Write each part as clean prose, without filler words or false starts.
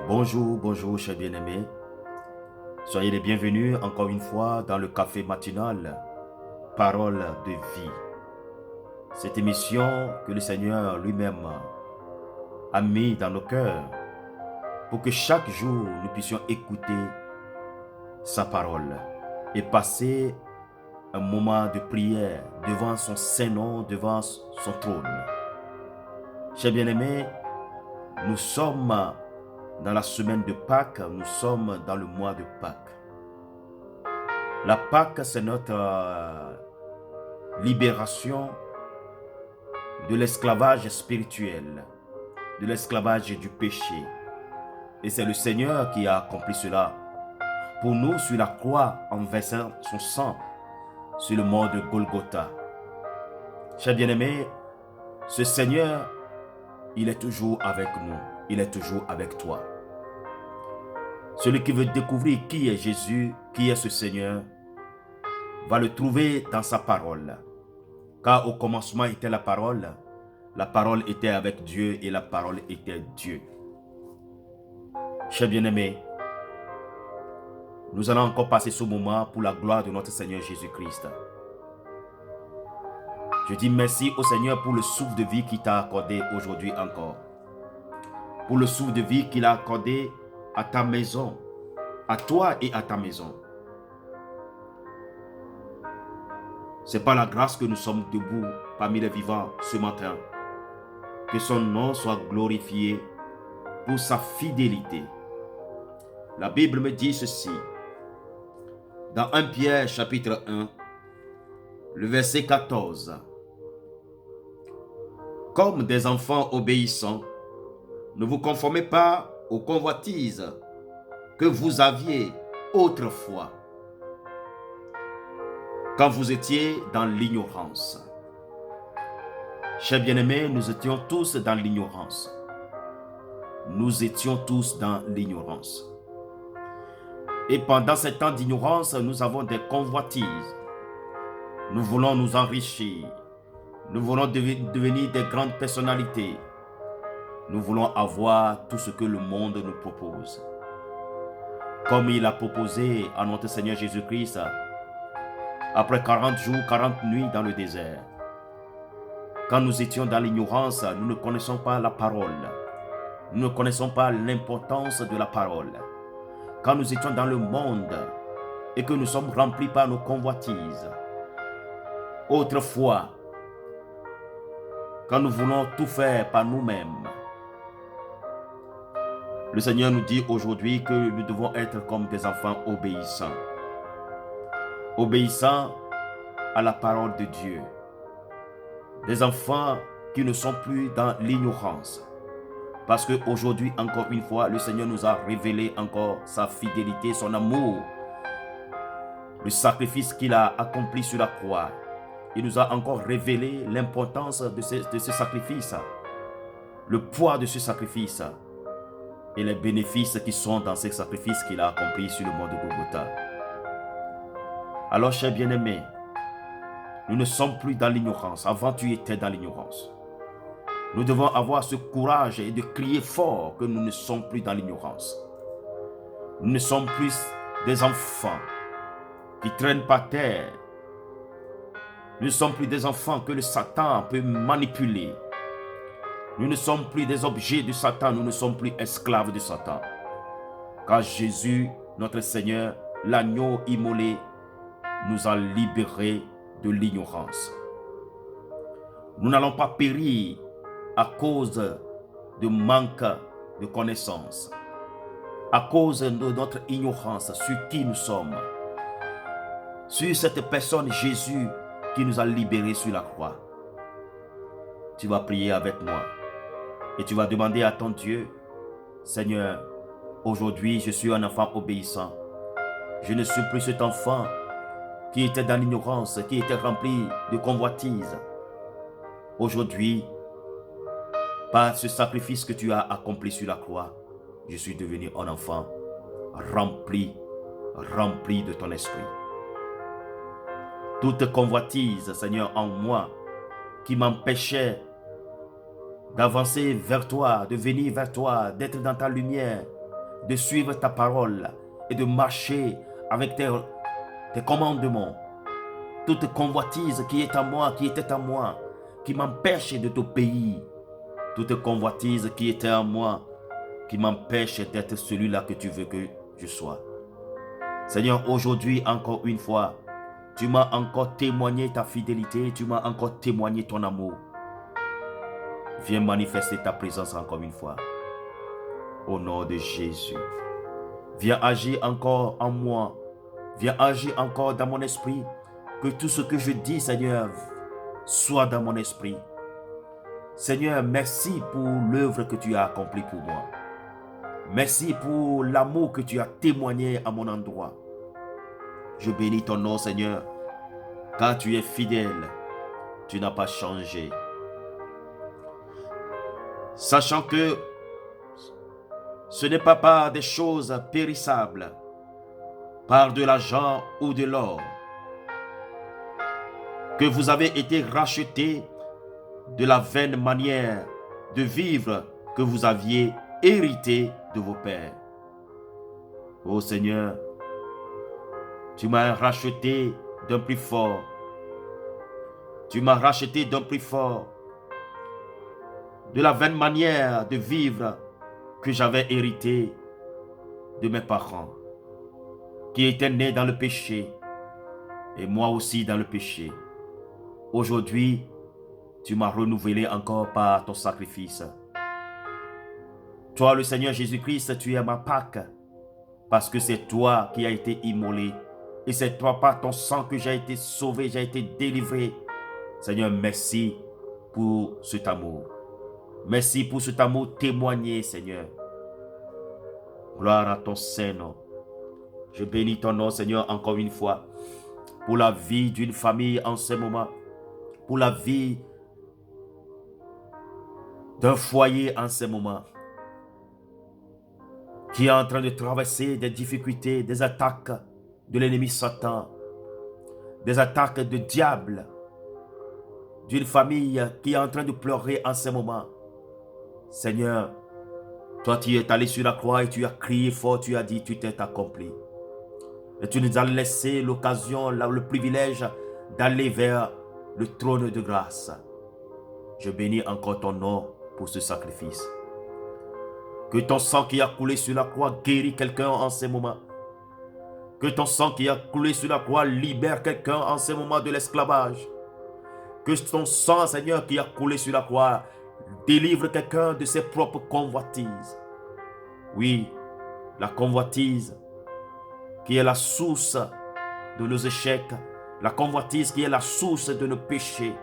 Bonjour, bonjour, chers bien-aimés. Soyez les bienvenus encore une fois dans le café matinal, Parole de vie. Cette émission que le Seigneur lui-même a mis dans nos cœurs pour que chaque jour nous puissions écouter sa parole et passer un moment de prière devant son Saint-Nom, devant son trône. Chers bien-aimés, nous sommes dans la semaine de Pâques, nous sommes dans le mois de Pâques. La Pâques, c'est notre libération de l'esclavage spirituel, de l'esclavage du péché. Et c'est le Seigneur qui a accompli cela pour nous sur la croix en versant son sang sur le mont de Golgotha. Chers bien-aimés, ce Seigneur, il est toujours avec nous, il est toujours avec toi. Celui qui veut découvrir qui est Jésus, qui est ce Seigneur, va le trouver dans sa parole. Car au commencement était la parole était avec Dieu et la parole était Dieu. Chers bien-aimés, nous allons encore passer ce moment pour la gloire de notre Seigneur Jésus-Christ. Je dis merci au Seigneur pour le souffle de vie qu'il t'a accordé aujourd'hui encore. Pour le souffle de vie qu'il a accordé à ta maison, à toi et à ta maison. C'est par la grâce que nous sommes debout parmi les vivants ce matin. Que son nom soit glorifié pour sa fidélité. La Bible me dit ceci. Dans 1 Pierre chapitre 1, le verset 14. Comme des enfants obéissants, ne vous conformez pas aux convoitises que vous aviez autrefois, quand vous étiez dans l'ignorance. Chers bien-aimés, nous étions tous dans l'ignorance. Nous étions tous dans l'ignorance. Et pendant ces temps d'ignorance, nous avons des convoitises. Nous voulons nous enrichir. Nous voulons devenir des grandes personnalités. Nous voulons avoir tout ce que le monde nous propose. Comme il a proposé à notre Seigneur Jésus-Christ, après 40 jours, 40 nuits dans le désert. Quand nous étions dans l'ignorance, nous ne connaissons pas la parole. Nous ne connaissons pas l'importance de la parole. Quand nous étions dans le monde et que nous sommes remplis par nos convoitises. Autrefois, quand nous voulons tout faire par nous-mêmes, le Seigneur nous dit aujourd'hui que nous devons être comme des enfants obéissants. Obéissants à la parole de Dieu. Des enfants qui ne sont plus dans l'ignorance. Parce qu'aujourd'hui, encore une fois, le Seigneur nous a révélé encore sa fidélité, son amour, le sacrifice qu'il a accompli sur la croix. Il nous a encore révélé l'importance de ce sacrifice, le poids de ce sacrifice et les bénéfices qui sont dans ce sacrifice qu'il a accompli sur le mont de Golgotha. Alors, chers bien-aimés, nous ne sommes plus dans l'ignorance. Avant, tu étais dans l'ignorance. Nous devons avoir ce courage et de crier fort que nous ne sommes plus dans l'ignorance. Nous ne sommes plus des enfants qui traînent par terre. Nous ne sommes plus des enfants que le Satan peut manipuler. Nous ne sommes plus des objets de Satan. Nous ne sommes plus esclaves de Satan. Car Jésus, notre Seigneur, l'agneau immolé, nous a libérés de l'ignorance. Nous n'allons pas périr à cause de manque de connaissance, à cause de notre ignorance sur qui nous sommes, sur cette personne Jésus qui nous a libérés sur la croix. Tu vas prier avec moi et tu vas demander à ton Dieu, Seigneur, aujourd'hui je suis un enfant obéissant. Je ne suis plus cet enfant qui était dans l'ignorance, qui était rempli de convoitises. Aujourd'hui, par ce sacrifice que tu as accompli sur la croix, je suis devenu un enfant rempli de ton esprit. Toute convoitise, Seigneur, en moi, qui m'empêchait d'avancer vers toi, de venir vers toi, d'être dans ta lumière, de suivre ta parole et de marcher avec tes commandements. Toute convoitise qui est à moi, qui était à moi, qui m'empêche de t'obéir. Toute convoitise qui était à moi, qui m'empêche d'être celui-là que tu veux que je sois. Seigneur, aujourd'hui, encore une fois, tu m'as encore témoigné ta fidélité, tu m'as encore témoigné ton amour. Viens manifester ta présence encore une fois. Au nom de Jésus. Viens agir encore en moi. Viens agir encore dans mon esprit. Que tout ce que je dis, Seigneur, soit dans mon esprit. Seigneur, merci pour l'œuvre que tu as accomplie pour moi. Merci pour l'amour que tu as témoigné à mon endroit. Je bénis ton nom, Seigneur, car tu es fidèle. Tu n'as pas changé. Sachant que ce n'est pas par des choses périssables, par de l'argent ou de l'or, que vous avez été rachetés de la vaine manière de vivre que vous aviez hérité de vos pères. Ô Seigneur, tu m'as racheté d'un prix fort. Tu m'as racheté d'un prix fort de la vaine manière de vivre que j'avais hérité de mes parents, qui étaient nés dans le péché, et moi aussi dans le péché. Aujourd'hui, tu m'as renouvelé encore par ton sacrifice. Toi, le Seigneur Jésus-Christ, tu es ma Pâque, parce que c'est toi qui as été immolé, et c'est toi par ton sang que j'ai été sauvé, j'ai été délivré. Seigneur, merci pour cet amour. Merci pour cet amour témoigné, Seigneur. Gloire à ton Saint-Nom. Je bénis ton nom, Seigneur, encore une fois, pour la vie d'une famille en ce moment, pour la vie d'un foyer en ce moment, qui est en train de traverser des difficultés, des attaques de l'ennemi Satan, des attaques de diable, d'une famille qui est en train de pleurer en ce moment. Seigneur, toi tu es allé sur la croix et tu as crié fort, tu as dit, tu t'es accompli. Et tu nous as laissé l'occasion, le privilège d'aller vers le trône de grâce. Je bénis encore ton nom pour ce sacrifice. Que ton sang qui a coulé sur la croix guérit quelqu'un en ce moment. Que ton sang qui a coulé sur la croix libère quelqu'un en ce moment de l'esclavage. Que ton sang, Seigneur, qui a coulé sur la croix délivre quelqu'un de ses propres convoitises. Oui, la convoitise qui est la source de nos échecs, la convoitise qui est la source de nos péchés.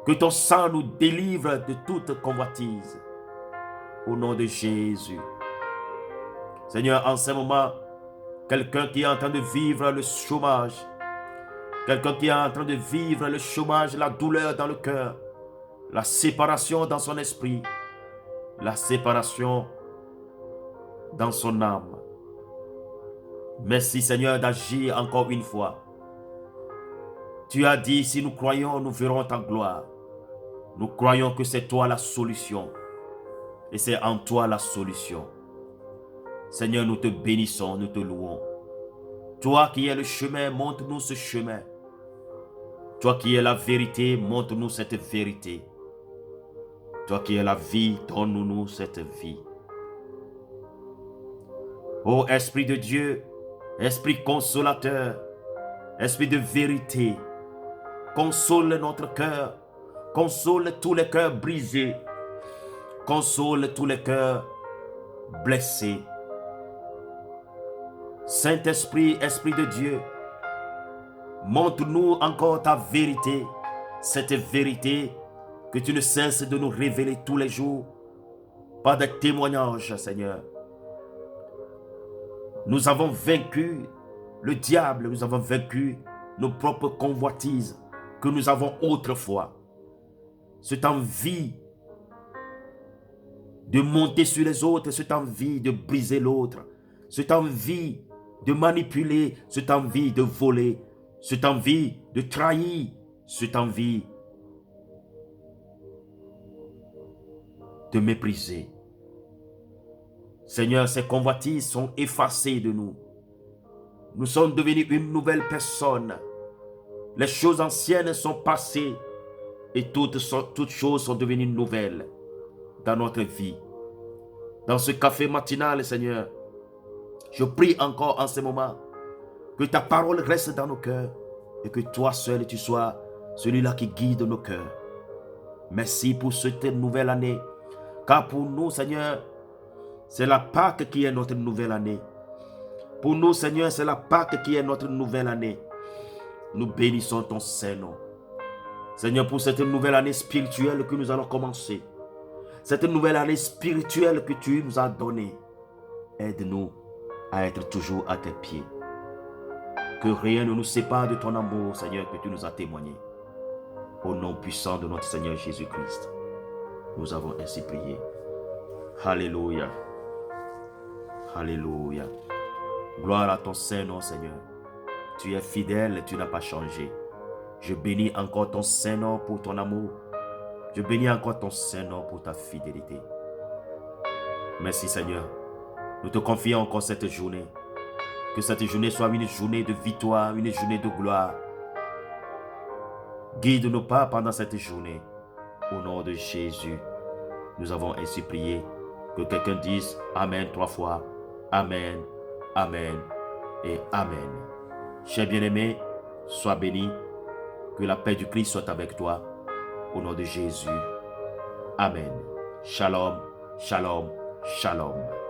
Que ton sang nous délivre de toute convoitise. Au nom de Jésus. Seigneur, en ce moment, quelqu'un qui est en train de vivre le chômage, quelqu'un qui est en train de vivre le chômage, la douleur dans le cœur, la séparation dans son esprit, la séparation dans son âme. Merci Seigneur d'agir encore une fois. Tu as dit, si nous croyons, nous verrons ta gloire. Nous croyons que c'est toi la solution. Et c'est en toi la solution. Seigneur, nous te bénissons, nous te louons. Toi qui es le chemin, montre-nous ce chemin. Toi qui es la vérité, montre-nous cette vérité. Toi qui es la vie, donne-nous cette vie. Ô Esprit de Dieu, Esprit consolateur, Esprit de vérité, console notre cœur, console tous les cœurs brisés, console tous les cœurs blessés. Saint-Esprit, Esprit de Dieu, montre-nous encore ta vérité, cette vérité que tu ne cesses de nous révéler tous les jours par des témoignages, Seigneur. Nous avons vaincu le diable, nous avons vaincu nos propres convoitises que nous avons autrefois. Cette envie de monter sur les autres, cette envie de briser l'autre, cette envie de manipuler, cette envie de voler, cette envie de trahir, cette envie de mépriser. Seigneur, ces convoitises sont effacées de nous. Nous sommes devenus une nouvelle personne. Les choses anciennes sont passées et toutes choses sont devenues nouvelles dans notre vie. Dans ce café matinal, Seigneur, je prie encore en ce moment que ta parole reste dans nos cœurs et que toi seul tu sois celui-là qui guide nos cœurs. Merci pour cette nouvelle année, car pour nous, Seigneur, c'est la Pâque qui est notre nouvelle année. Pour nous, Seigneur, c'est la Pâque qui est notre nouvelle année. Nous bénissons ton Saint-Nom. Seigneur, pour cette nouvelle année spirituelle que nous allons commencer, cette nouvelle année spirituelle que tu nous as donnée, aide-nous à être toujours à tes pieds. Que rien ne nous sépare de ton amour, Seigneur, que tu nous as témoigné. Au nom puissant de notre Seigneur Jésus-Christ, nous avons ainsi prié. Alléluia. Alléluia. Gloire à ton Saint-Nom, Seigneur. Tu es fidèle et tu n'as pas changé. Je bénis encore ton Saint-Nom pour ton amour. Je bénis encore ton Saint-Nom pour ta fidélité. Merci, Seigneur. Nous te confions encore cette journée. Que cette journée soit une journée de victoire, une journée de gloire. Guide nos pas pendant cette journée. Au nom de Jésus, nous avons ainsi prié. Que quelqu'un dise Amen 3 fois. Amen, Amen et Amen. Cher bien-aimé, sois béni. Que la paix du Christ soit avec toi. Au nom de Jésus. Amen. Shalom, shalom, shalom.